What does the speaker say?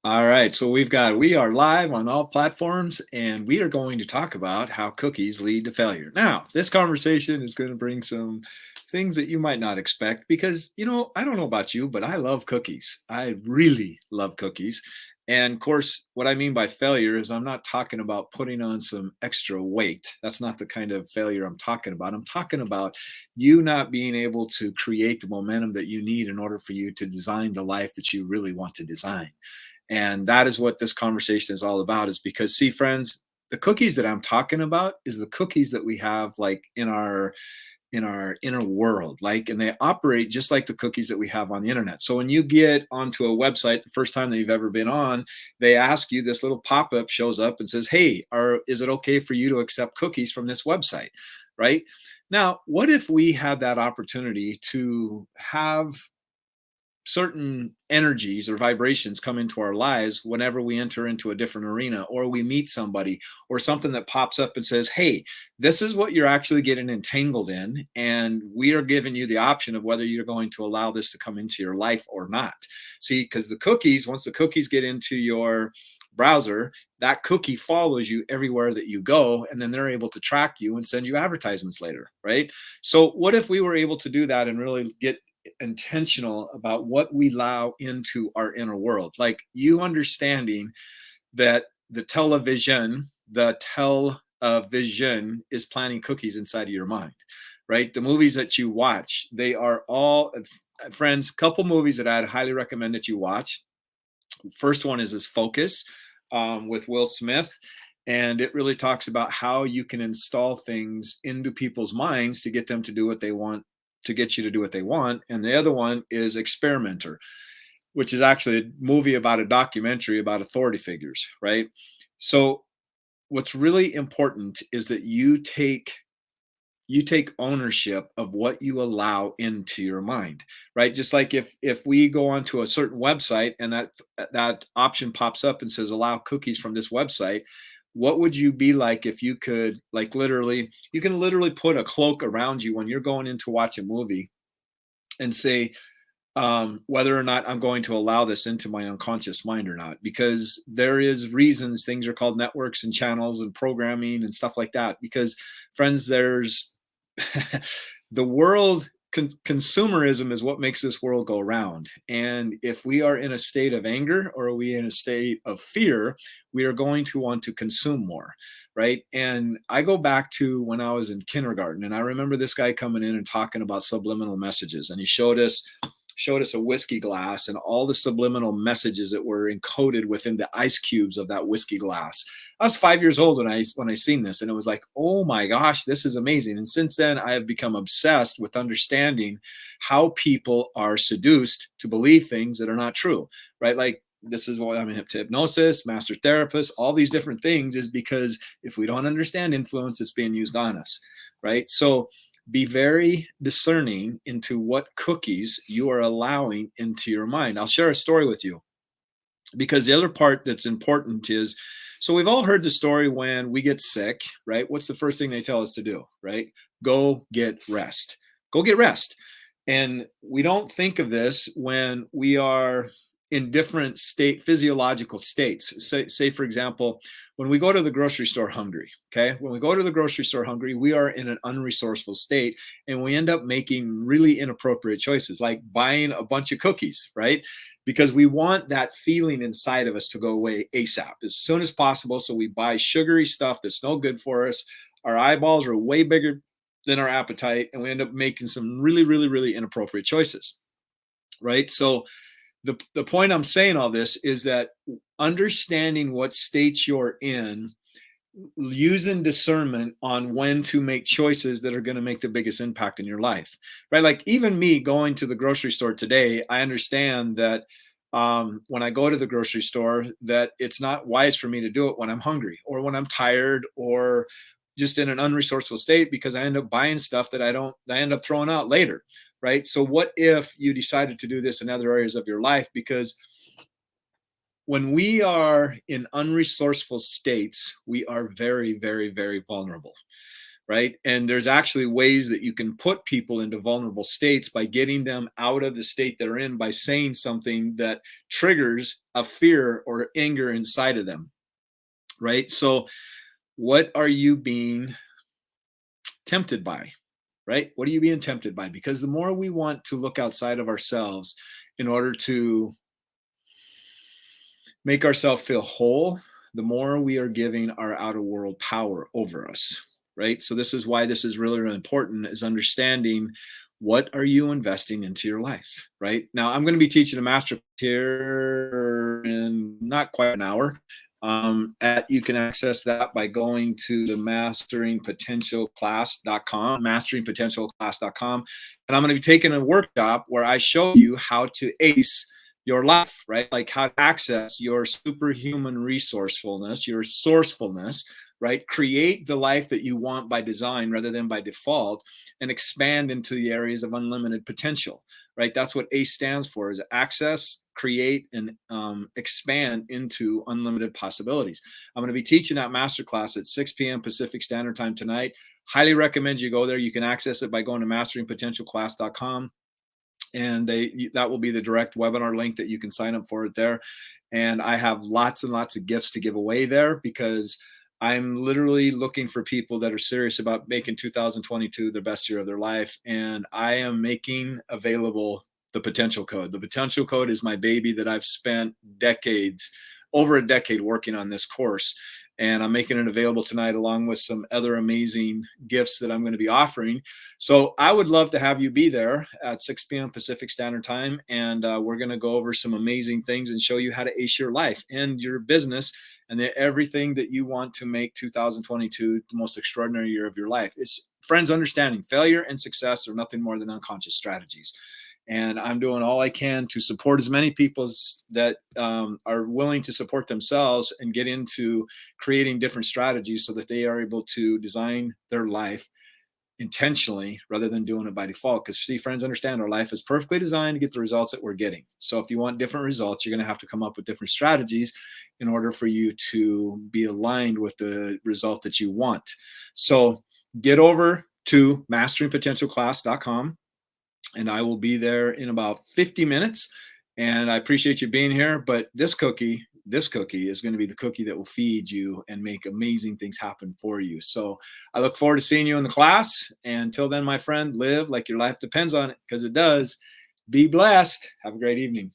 All right, so we are live on all platforms, and we are going to talk about how cookies lead to failure. Now, this conversation is going to bring some things that you might not expect because, I don't know about you, but I love cookies. I really love cookies. And of course, what I mean by failure is I'm not talking about putting on some extra weight. That's not the kind of failure I'm talking about. I'm talking about you not being able to create the momentum that you need in order for you to design the life that you really want to design. And that is what this conversation is all about, is because, see, friends, the cookies that I'm talking about is the cookies that we have like in our inner world, like, and they operate just like the cookies that we have on the internet. So when you get onto a website the first time that you've ever been on, they ask you, this little pop-up shows up and says, hey, is it okay for you to accept cookies from this website? Right now, what if we had that opportunity to have certain energies or vibrations come into our lives whenever we enter into a different arena, or we meet somebody, or something that pops up and says, hey, this is what you're actually getting entangled in, and we are giving you the option of whether you're going to allow this to come into your life or not. See, because the cookies, once the cookies get into your browser, that cookie follows you everywhere that you go, and then they're able to track you and send you advertisements later, right? So what if we were able to do that and really get intentional about what we allow into our inner world? Like, you understanding that the television is planting cookies inside of your mind, right? The movies that you watch, they are all, friends, couple movies that I'd highly recommend that you watch. First one is this Focus, with Will Smith. And it really talks about how you can install things into people's minds to get them to do what they want, to get you to do what they want. And the other one is Experimenter, which is actually a movie about a documentary about authority figures, right? So what's really important is that you take ownership of what you allow into your mind, right? Just like if we go onto a certain website and that option pops up and says allow cookies from this website, what would you be like if you could, like, literally, you can literally put a cloak around you when you're going in to watch a movie and say, whether or not I'm going to allow this into my unconscious mind or not, because there is reasons things are called networks and channels and programming and stuff like that. Because, friends, there's the world, consumerism is what makes this world go round. And if we are in a state of anger, or are we in a state of fear, we are going to want to consume more, right? And I go back to when I was in kindergarten, and I remember this guy coming in and talking about subliminal messages, and he showed us a whiskey glass and all the subliminal messages that were encoded within the ice cubes of that whiskey glass. I was 5 years old when I seen this, and it was like, oh my gosh, this is amazing. And since then, I have become obsessed with understanding how people are seduced to believe things that are not true, right? Like, this is why I'm in hypnosis, master therapist, all these different things, is because if we don't understand influence, it's being used on us, right? So be very discerning into what cookies you are allowing into your mind. I'll share a story with you, because the other part that's important is, so we've all heard the story when we get sick, right? What's the first thing they tell us to do, right? Go get rest. Go get rest. And we don't think of this when we are in different physiological states. Say, for example, when we go to the grocery store hungry, okay? When we go to the grocery store hungry, we are in an unresourceful state, and we end up making really inappropriate choices, like buying a bunch of cookies, right? Because we want that feeling inside of us to go away ASAP, as soon as possible. So we buy sugary stuff that's no good for us. Our eyeballs are way bigger than our appetite, and we end up making some really, really, really inappropriate choices, right? So the point I'm saying all this is that understanding what states you're in, using discernment on when to make choices that are going to make the biggest impact in your life, right? Like, even me going to the grocery store today, I understand that, when I go to the grocery store, that it's not wise for me to do it when I'm hungry, or when I'm tired, or just in an unresourceful state, because I end up buying stuff that I end up throwing out later, right? So what if you decided to do this in other areas of your life? Because when we are in unresourceful states, we are very, very, very vulnerable, right? And there's actually ways that you can put people into vulnerable states by getting them out of the state they're in by saying something that triggers a fear or anger inside of them, right? So, what are you being tempted by, right? What are you being tempted by? Because the more we want to look outside of ourselves in order to make ourselves feel whole, the more we are giving our outer world power over us, right? So this is why this is really, really important, is understanding what are you investing into your life, right? Now, I'm going to be teaching a master here in not quite an hour. You can access that by going to the masteringpotentialclass.com, and I'm going to be taking a workshop where I show you how to ace your life, right? Like how to access your superhuman resourcefulness, your sourcefulness, right? Create the life that you want by design rather than by default, and expand into the areas of unlimited potential, right? That's what ACE stands for: is access, create, and expand into unlimited possibilities. I'm going to be teaching that masterclass at 6 p.m. Pacific Standard Time tonight. Highly recommend you go there. You can access it by going to masteringpotentialclass.com, and that will be the direct webinar link that you can sign up for it there. And I have lots and lots of gifts to give away there, because I'm literally looking for people that are serious about making 2022 the best year of their life. And I am making available the potential code. The potential code is my baby that I've spent decades, over a decade, working on this course. And I'm making it available tonight, along with some other amazing gifts that I'm going to be offering. So I would love to have you be there at 6 p.m. Pacific Standard Time. And we're going to go over some amazing things and show you how to ace your life and your business, and everything that you want to make 2022 the most extraordinary year of your life. It's, friends, understanding failure and success are nothing more than unconscious strategies. And I'm doing all I can to support as many people that are willing to support themselves and get into creating different strategies so that they are able to design their life intentionally rather than doing it by default. Because, see, friends, understand our life is perfectly designed to get the results that we're getting. So if you want different results, you're going to have to come up with different strategies in order for you to be aligned with the result that you want. So get over to masteringpotentialclass.com, and I will be there in about 50 minutes. And I appreciate you being here. But this cookie is going to be the cookie that will feed you and make amazing things happen for you. So I look forward to seeing you in the class. And until then, my friend, live like your life depends on it, because it does. Be blessed. Have a great evening.